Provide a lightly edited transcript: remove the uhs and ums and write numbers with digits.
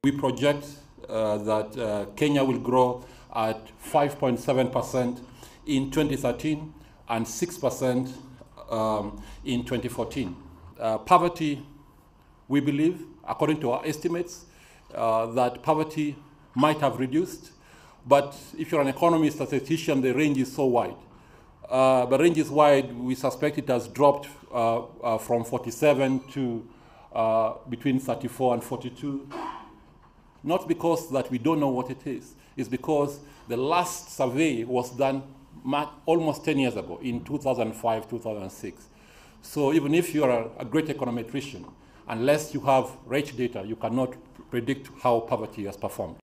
We project that Kenya will grow at 5.7% in 2013 and 6% in 2014. Poverty, we believe, according to our estimates, that poverty might have reduced, but if you're an economist, statistician, the range is so wide. The range is wide. We suspect it has dropped from 47 to between 34 and 42. Not because that we don't know what it is. It's because the last survey was done almost 10 years ago, in 2005, 2006. So even if you're a great econometrician, unless you have rich data, you cannot predict how poverty has performed.